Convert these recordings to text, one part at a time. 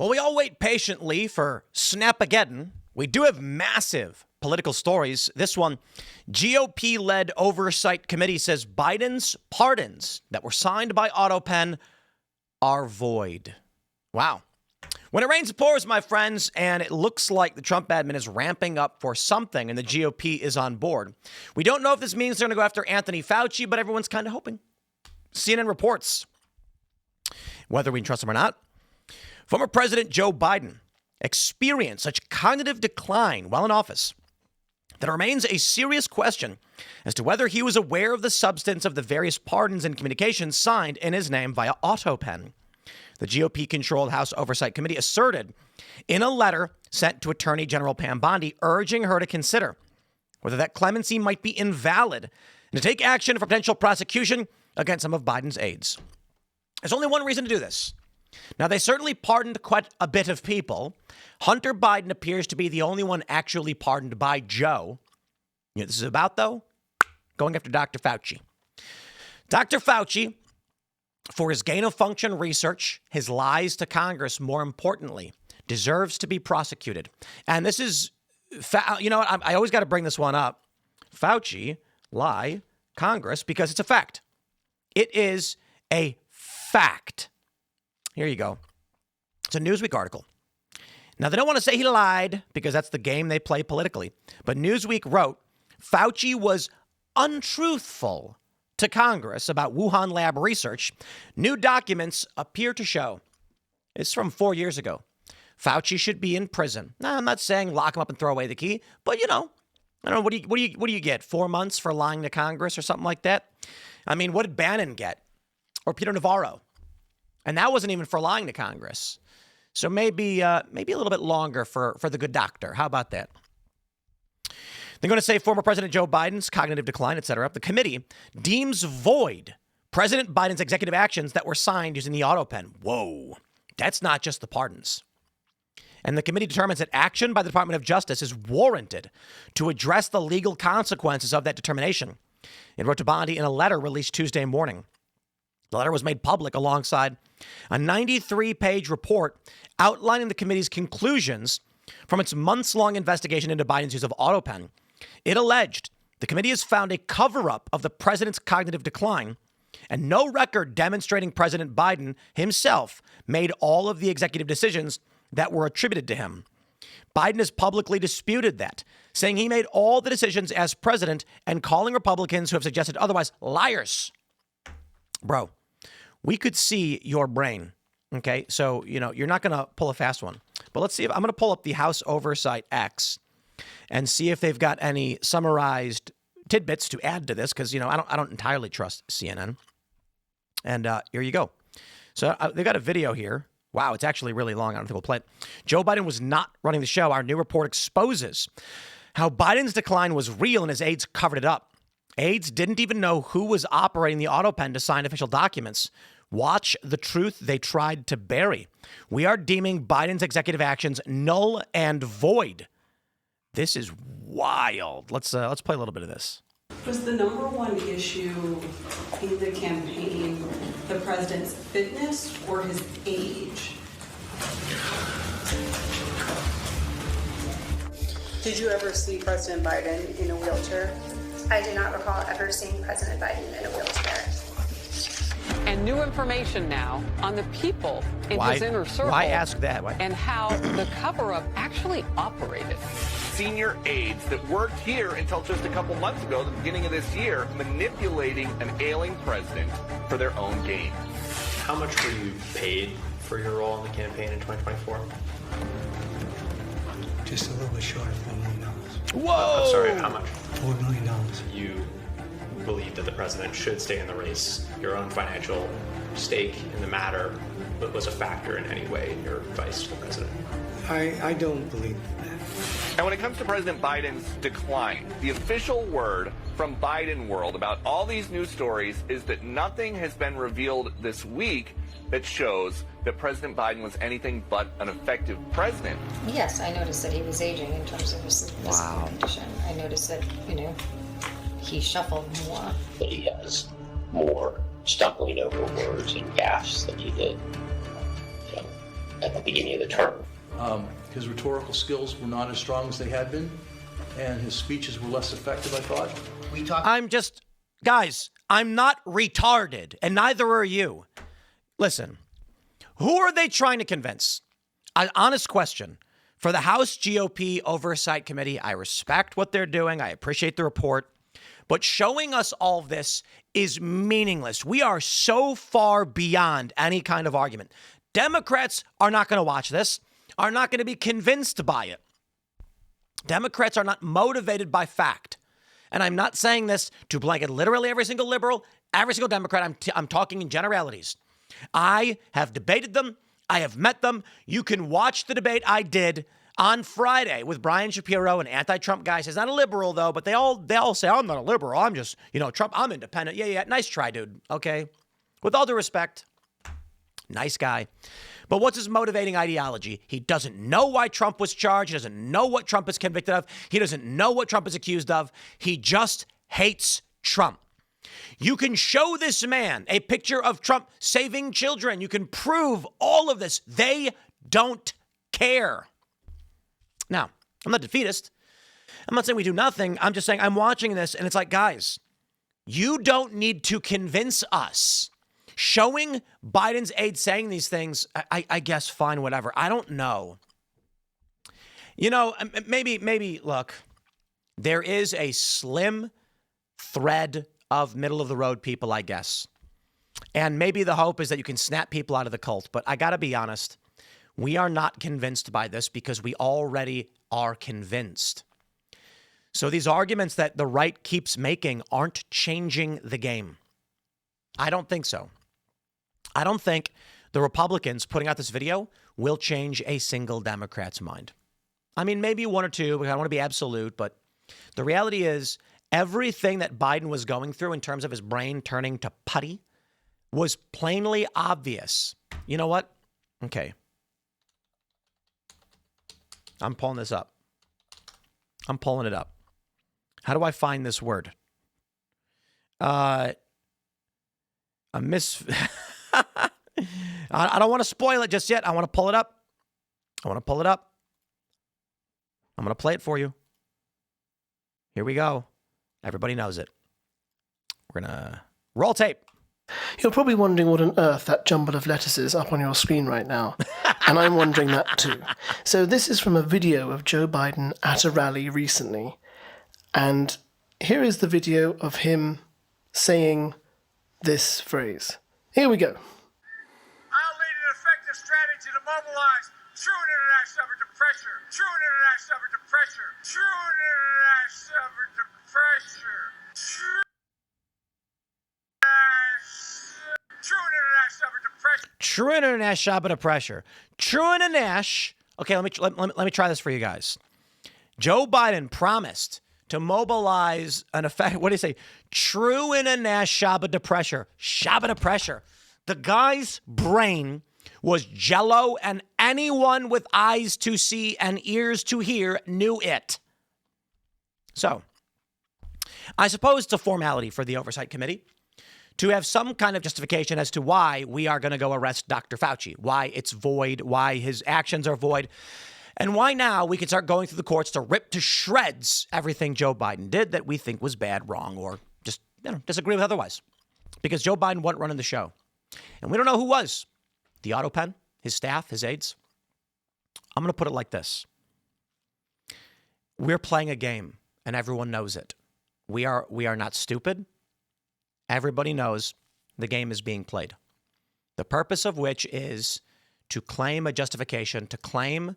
While we all wait patiently for Snapageddon, we do have massive political stories. This one, GOP-led oversight committee says Biden's pardons that were signed by AutoPen are void. Wow. When it rains, it pours, my friends, and it looks like the Trump admin is ramping up for something and the GOP is on board. We don't know if this means they're going to go after Anthony Fauci, but everyone's kind of hoping. CNN reports, whether we can trust him or not, former President Joe Biden experienced such cognitive decline while in office that it remains a serious question as to whether he was aware of the substance of the various pardons and communications signed in his name via AutoPen. The GOP-controlled House Oversight Committee asserted in a letter sent to Attorney General Pam Bondi urging her to consider whether that clemency might be invalid and to take action for potential prosecution against some of Biden's aides. There's only one reason to do this. Now, they certainly pardoned quite a bit of people. Hunter Biden appears to be the only one actually pardoned by Joe. You know what this is about, though? Going after Dr. Fauci. Dr. Fauci, for his gain-of-function research, his lies to Congress, more importantly, deserves to be prosecuted. And this is, you know what, I always got to bring this one up. Fauci, lie, Congress, because it's a fact. It is a fact. Here you go. It's a Newsweek article. Now, they don't want to say he lied because that's the game they play politically. But Newsweek wrote, Fauci was untruthful to Congress about Wuhan lab research. New documents appear to show. It's from 4 years ago. Fauci should be in prison. Now, I'm not saying lock him up and throw away the key, but you know, I don't know. What do you get? 4 months for lying to Congress or something like that? I mean, what did Bannon get? Or Peter Navarro? And that wasn't even for lying to Congress. So maybe a little bit longer for the good doctor. How about that? They're going to say former President Joe Biden's cognitive decline, et cetera. The committee deems void President Biden's executive actions that were signed using the AutoPen. Whoa, that's not just the pardons. And the committee determines that action by the Department of Justice is warranted to address the legal consequences of that determination. It wrote to Bondi in a letter released Tuesday morning. The letter was made public alongside a 93-page report outlining the committee's conclusions from its months-long investigation into Biden's use of AutoPen. It alleged the committee has found a cover-up of the president's cognitive decline and no record demonstrating President Biden himself made all of the executive decisions that were attributed to him. Biden has publicly disputed that, saying he made all the decisions as president and calling Republicans who have suggested otherwise liars. Bro, we could see your brain. Okay, so, you know, you're not going to pull a fast one. But let's see if I'm going to pull up the House Oversight X and see if they've got any summarized tidbits to add to this, because, you know, I don't entirely trust CNN. And here you go. So they've got a video here. Wow, it's actually really long. I don't think we'll play it. Joe Biden was not running the show. Our new report exposes how Biden's decline was real and his aides covered it up. Aides didn't even know who was operating the AutoPen to sign official documents. Watch the truth they tried to bury. We are deeming Biden's executive actions null and void. This is wild. Let's play a little bit of this. Was the number one issue in the campaign the president's fitness or his age? Did you ever see President Biden in a wheelchair? I do not recall ever seeing President Biden in a wheelchair. And new information now on the people in his inner circle. Why ask that? Why? And how the cover-up actually operated. Senior aides that worked here until just a couple months ago, the beginning of this year, manipulating an ailing president for their own gain. How much were you paid for your role in the campaign in 2024? Just a little bit short of $4 million. Whoa! I'm sorry, how much? $4 million. You believe that the president should stay in the race. Your own financial stake in the matter was a factor in any way in your advice to the president. I don't believe that. And when it comes to President Biden's decline, the official word from Biden world about all these news stories is that nothing has been revealed this week that shows that President Biden was anything but an effective president. Yes, I noticed that he was aging in terms of his physical condition. I noticed that, he shuffled more. That he has more stumbling over words and gaffes than he did at the beginning of the term. His rhetorical skills were not as strong as they had been, and his speeches were less effective, I thought. Guys, I'm not retarded, and neither are you. Listen, who are they trying to convince? An honest question. For the House GOP Oversight Committee, I respect what they're doing. I appreciate the report. But showing us all this is meaningless. We are so far beyond any kind of argument. Democrats are not going to watch this, are not going to be convinced by it. Democrats are not motivated by fact. And I'm not saying this to blanket literally every single liberal, every single Democrat. I'm talking in generalities. I have debated them. I have met them. You can watch the debate I did on Friday with Brian Shapiro, an anti-Trump guy. He's not a liberal, though, but they all say, I'm not a liberal. I'm just, Trump, I'm independent. Yeah. Nice try, dude. Okay. With all due respect, nice guy. But what's his motivating ideology? He doesn't know why Trump was charged. He doesn't know what Trump is convicted of. He doesn't know what Trump is accused of. He just hates Trump. You can show this man a picture of Trump saving children. You can prove all of this. They don't care. Now, I'm not defeatist. I'm not saying we do nothing. I'm just saying I'm watching this, and it's like, guys, you don't need to convince us. Showing Biden's aide saying these things, I guess, fine, whatever. I don't know. Maybe, look, there is a slim thread of middle-of-the-road people, I guess. And maybe the hope is that you can snap people out of the cult. But I got to be honest, we are not convinced by this because we already are convinced. So these arguments that the right keeps making aren't changing the game. I don't think so. I don't think the Republicans putting out this video will change a single Democrat's mind. I mean, maybe one or two, because I don't want to be absolute, but the reality is everything that Biden was going through in terms of his brain turning to putty was plainly obvious. You know what? Okay. I'm pulling this up. I'm pulling it up. How do I find this word? I don't want to spoil it just yet. I want to pull it up. I'm going to play it for you. Here we go. Everybody knows it. We're going to roll tape. You're probably wondering what on earth that jumble of letters is up on your screen right now. And I'm wondering that too. So this is from a video of Joe Biden at a rally recently. And here is the video of him saying this phrase. Here we go. I'll lead an effective strategy to mobilize true international effort to pressure. True international effort to pressure. True international effort to pressure. True international effort to pressure. True international effort to pressure. True international. Okay, let me try this for you guys. Joe Biden promised to mobilize an effect. What do you say? True international effort to pressure. Shabba to pressure. The guy's brain was jello, and anyone with eyes to see and ears to hear knew it. So, I suppose it's a formality for the Oversight Committee to have some kind of justification as to why we are going to go arrest Dr. Fauci, why it's void, why his actions are void, and why now we can start going through the courts to rip to shreds everything Joe Biden did that we think was bad, wrong, or just disagree with otherwise. Because Joe Biden wasn't running the show. And we don't know who was. The auto pen, his staff, his aides. I'm going to put it like this. We're playing a game, and everyone knows it. We are not stupid. Everybody knows the game is being played. The purpose of which is to claim a justification, to claim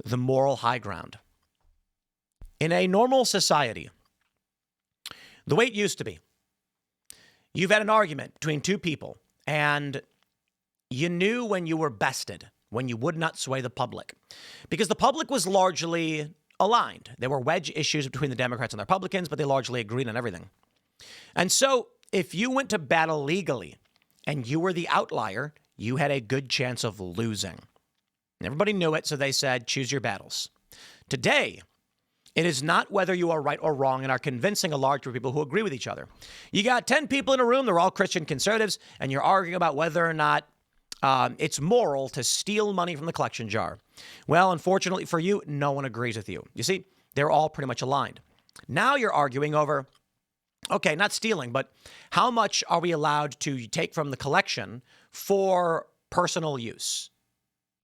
the moral high ground. In a normal society, the way it used to be, you've had an argument between two people, and you knew when you were bested, when you would not sway the public, because the public was largely aligned. There were wedge issues between the Democrats and the Republicans, but they largely agreed on everything. And so if you went to battle legally and you were the outlier, you had a good chance of losing. Everybody knew it, so they said, choose your battles. Today, it is not whether you are right or wrong and are convincing a large group of people who agree with each other. You got 10 people in a room, they're all Christian conservatives, and you're arguing about whether or not it's moral to steal money from the collection jar. Well, unfortunately for you, no one agrees with you. You see, they're all pretty much aligned. Now you're arguing over, okay, not stealing, but how much are we allowed to take from the collection for personal use?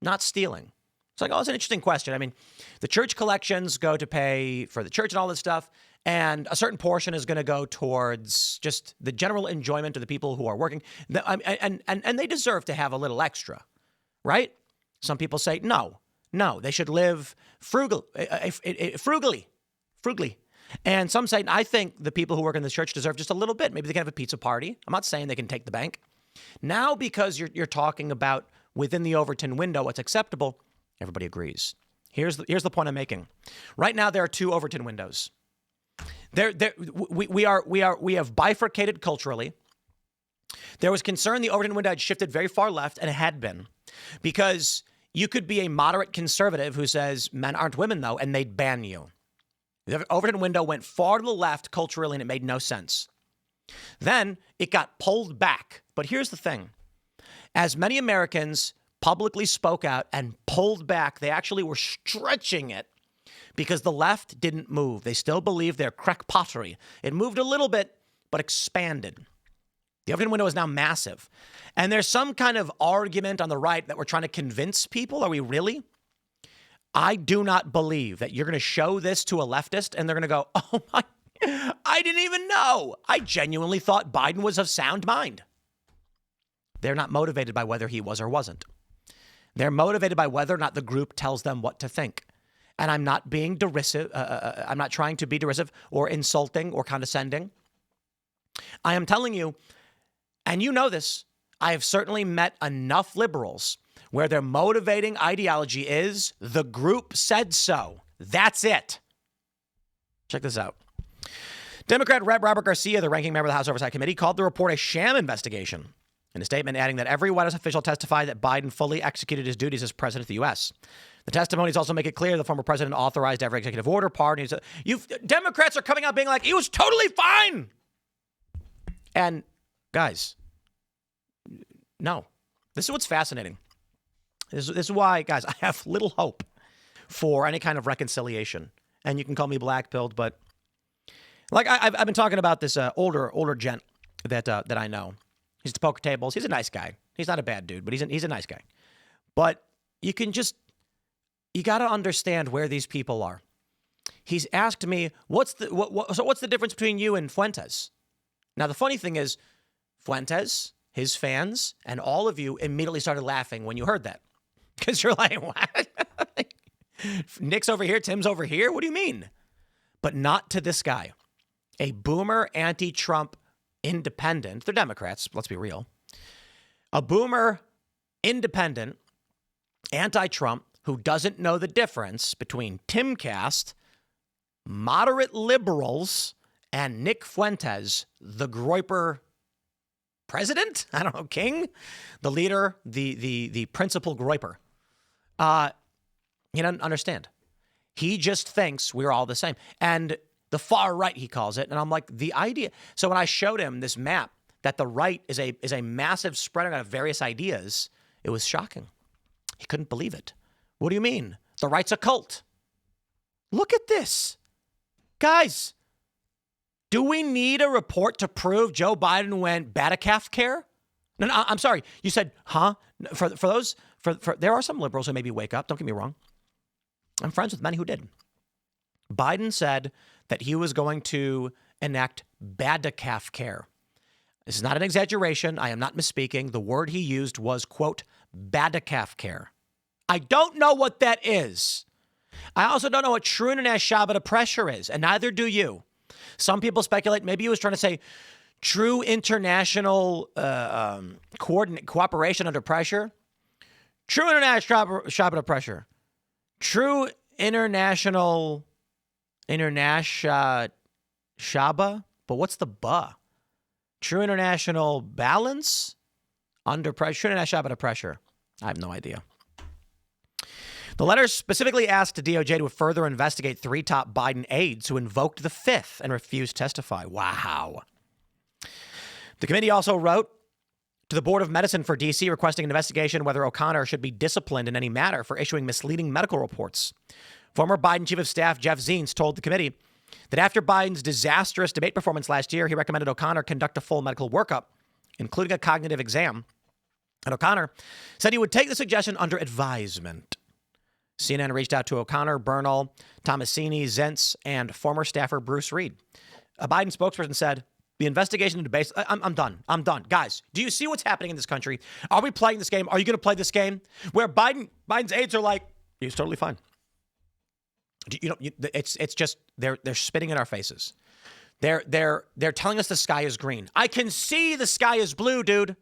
Not stealing. It's like, oh, it's an interesting question. I mean, the church collections go to pay for the church and all this stuff, and a certain portion is going to go towards just the general enjoyment of the people who are working. And they deserve to have a little extra, right? Some people say, no, they should live frugally. And some say, I think the people who work in the church deserve just a little bit. Maybe they can have a pizza party. I'm not saying they can take the bank. Now, because you're talking about within the Overton window what's acceptable, everybody agrees. Here's the point I'm making. Right now, there are two Overton windows. We have bifurcated culturally. There was concern the Overton window had shifted very far left, and it had been, because you could be a moderate conservative who says men aren't women, though, and they'd ban you. The Overton window went far to the left culturally, and it made no sense. Then it got pulled back. But here's the thing. As many Americans publicly spoke out and pulled back, they actually were stretching it because the left didn't move. They still believe their crackpottery. It moved a little bit, but expanded. The Overton window is now massive. And there's some kind of argument on the right that we're trying to convince people. Are we really? I do not believe that you're going to show this to a leftist and they're going to go, oh my, I didn't even know. I genuinely thought Biden was of sound mind. They're not motivated by whether he was or wasn't. They're motivated by whether or not the group tells them what to think. And I'm not being derisive. I'm not trying to be derisive or insulting or condescending. I am telling you, and you know this, I have certainly met enough liberals where their motivating ideology is the group said so. That's it. Check this out. Democrat Rep. Robert Garcia, the ranking member of the House Oversight Committee, called the report a sham investigation. In a statement adding that every White House official testified that Biden fully executed his duties as president of the U.S. The testimonies also make it clear the former president authorized every executive order, pardon. Democrats are coming out being like, he was totally fine. And guys, no. This is what's fascinating. This is why, guys, I have little hope for any kind of reconciliation. And you can call me black-pilled, but like I've been talking about this older gent that I know. He's at the poker tables. He's a nice guy. He's not a bad dude, but he's a nice guy. But you got to understand where these people are. He's asked me, what's the difference between you and Fuentes? Now, the funny thing is, Fuentes, his fans, and all of you immediately started laughing when you heard that. Because you're like, what? Nick's over here, Tim's over here? What do you mean? But not to this guy. A boomer anti-Trump independent. They're Democrats, let's be real. A boomer independent anti-Trump who doesn't know the difference between Timcast, moderate liberals, and Nick Fuentes, the Groyper president? I don't know, king? The leader, the principal Groyper. He doesn't understand. He just thinks we're all the same. And the far right, he calls it. And I'm like, the idea. So when I showed him this map that the right is a massive spreader of various ideas, it was shocking. He couldn't believe it. What do you mean? The right's a cult. Look at this. Guys, do we need a report to prove Joe Biden went Batacalf care? No, I'm sorry. You said, huh? For there are some liberals who maybe wake up. Don't get me wrong. I'm friends with many who did. Biden said that he was going to enact Batacalf care. This is not an exaggeration. I am not misspeaking. The word he used was, quote, Batacalf care. I don't know what that is. I also don't know what true international Shabbat pressure is, and neither do you. Some people speculate maybe he was trying to say true international cooperation under pressure. True international Shabbat pressure. True international Shaba, but what's the ba? True international balance under pressure. True international Shabbat pressure. I have no idea. The letter specifically asked the DOJ to further investigate 3 top Biden aides who invoked the Fifth and refused to testify. Wow. The committee also wrote to the Board of Medicine for D.C. requesting an investigation whether O'Connor should be disciplined in any matter for issuing misleading medical reports. Former Biden Chief of Staff Jeff Zients told the committee that after Biden's disastrous debate performance last year, he recommended O'Connor conduct a full medical workup, including a cognitive exam. And O'Connor said he would take the suggestion under advisement. CNN reached out to O'Connor, Bernal, Tomasini, Zients, and former staffer Bruce Reed. A Biden spokesperson said, the investigation into base, I'm done. I'm done. Guys, do you see what's happening in this country? Are we playing this game? Are you going to play this game where Biden's aides are like, he's totally fine. It's just they're spitting in our faces. They're telling us the sky is green. I can see the sky is blue, dude.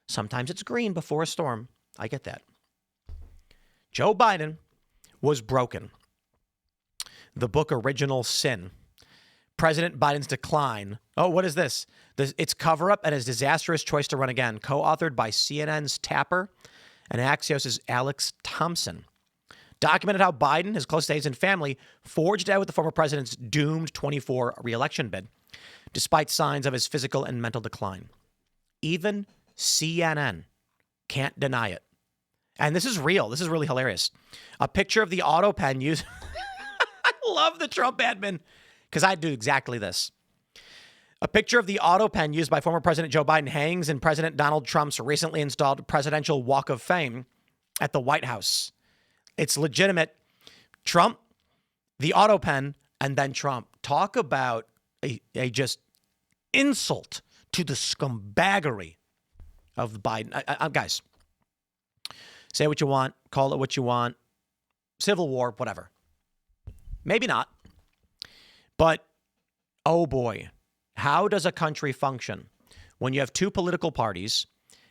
Sometimes it's green before a storm. I get that. Joe Biden was broken. The book Original Sin. President Biden's decline. Oh, what is this? It's cover-up and his disastrous choice to run again. Co-authored by CNN's Tapper and Axios' Alex Thompson. Documented how Biden, his close aides and family, forged out with the former president's doomed 24 re-election bid, despite signs of his physical and mental decline. Even CNN can't deny it. And this is real. This is really hilarious. A picture of the auto pen used. I love the Trump admin because I do exactly this. A picture of the auto pen used by former President Joe Biden hangs in President Donald Trump's recently installed Presidential Walk of Fame at the White House. It's legitimate. Trump, the auto pen, and then Trump. Talk about a just insult to the scumbaggery of Biden. Guys, say what you want, call it what you want, civil war, whatever. Maybe not. But, oh boy, how does a country function when you have two political parties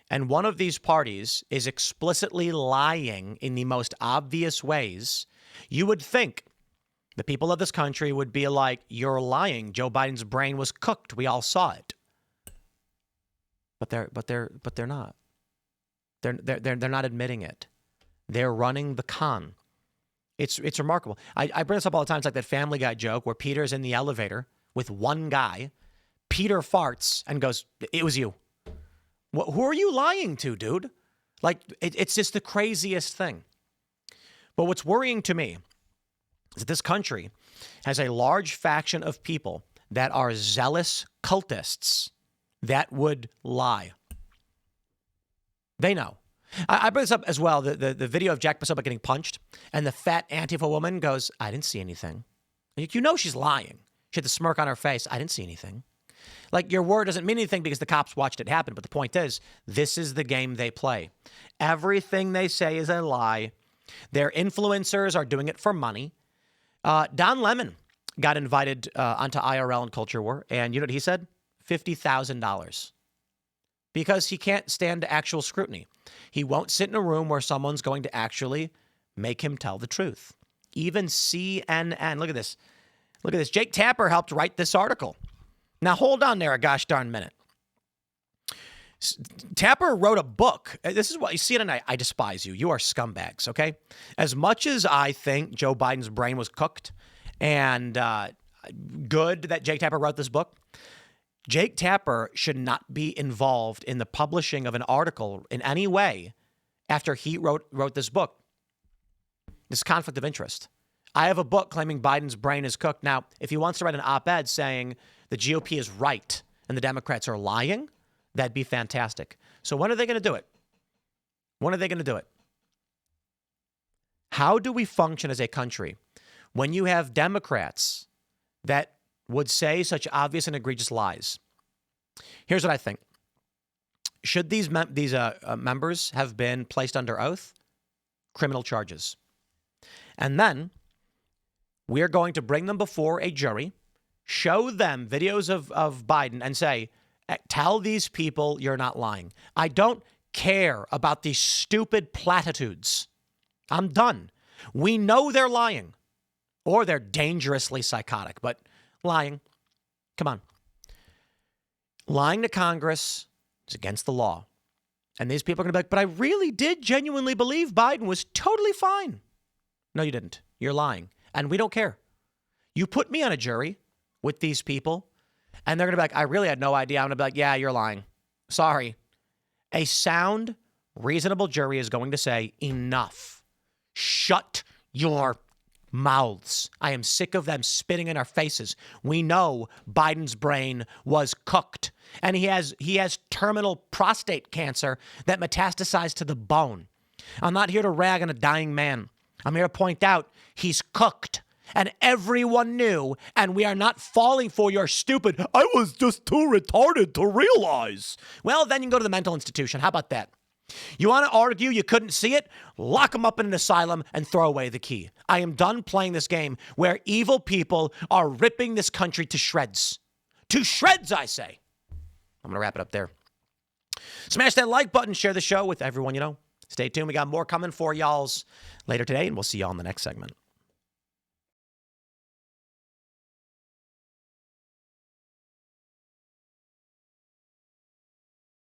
and one of these parties is explicitly lying in the most obvious ways? You would think the people of this country would be like, you're lying. Joe Biden's brain was cooked. We all saw it. But they're not. They're not admitting it. They're running the con. It's remarkable. I bring this up all the time. It's like that Family Guy joke where Peter's in the elevator with one guy. Peter farts and goes, "It was you." Who are you lying to, dude? Like, it's just the craziest thing. But what's worrying to me is that this country has a large faction of people that are zealous cultists that would lie. They know. I bring this up as well, the video of Jack Posobiec getting punched, and the fat Antifa woman goes, I didn't see anything. You know she's lying. She had the smirk on her face. I didn't see anything. Like, your word doesn't mean anything because the cops watched it happen. But the point is, this is the game they play. Everything they say is a lie. Their influencers are doing it for money. Don Lemon got invited onto IRL and Culture War. And you know what he said? $50,000. Because he can't stand actual scrutiny. He won't sit in a room where someone's going to actually make him tell the truth. Even CNN. Look at this. Look at this. Jake Tapper helped write this article. Now, hold on there a gosh darn minute. Tapper wrote a book. This is what you see tonight. I despise you. You are scumbags, okay? As much as I think Joe Biden's brain was cooked and good that Jake Tapper wrote this book, Jake Tapper should not be involved in the publishing of an article in any way after he wrote this book. This is conflict of interest. I have a book claiming Biden's brain is cooked. Now, if he wants to write an op-ed saying the GOP is right and the Democrats are lying, that'd be fantastic. So when are they going to do it? When are they going to do it? How do we function as a country when you have Democrats that would say such obvious and egregious lies? Here's what I think. Should these members have been placed under oath? Criminal charges. And then we're going to bring them before a jury, show them videos of Biden and say, tell these people you're not lying. I don't care about these stupid platitudes. I'm done. We know they're lying or they're dangerously psychotic, but lying. Come on. Lying to Congress is against the law. And these people are going to be like, but I really did genuinely believe Biden was totally fine. No, you didn't. You're lying. And we don't care. You put me on a jury with these people, and they're going to be like, I really had no idea. I'm going to be like, yeah, you're lying. Sorry. A sound, reasonable jury is going to say, enough. Shut your mouths. I am sick of them spitting in our faces. We know Biden's brain was cooked, and he has terminal prostate cancer that metastasized to the bone. I'm not here to rag on a dying man. I'm here to point out he's cooked, and everyone knew, and we are not falling for your stupid, I was just too retarded to realize. Well, then you can go to the mental institution. How about that? You want to argue you couldn't see it? Lock them up in an asylum and throw away the key. I am done playing this game where evil people are ripping this country to shreds. To shreds, I say. I'm going to wrap it up there. Smash that like button. Share the show with everyone you know. Stay tuned. We got more coming for y'alls later today, and we'll see y'all in the next segment.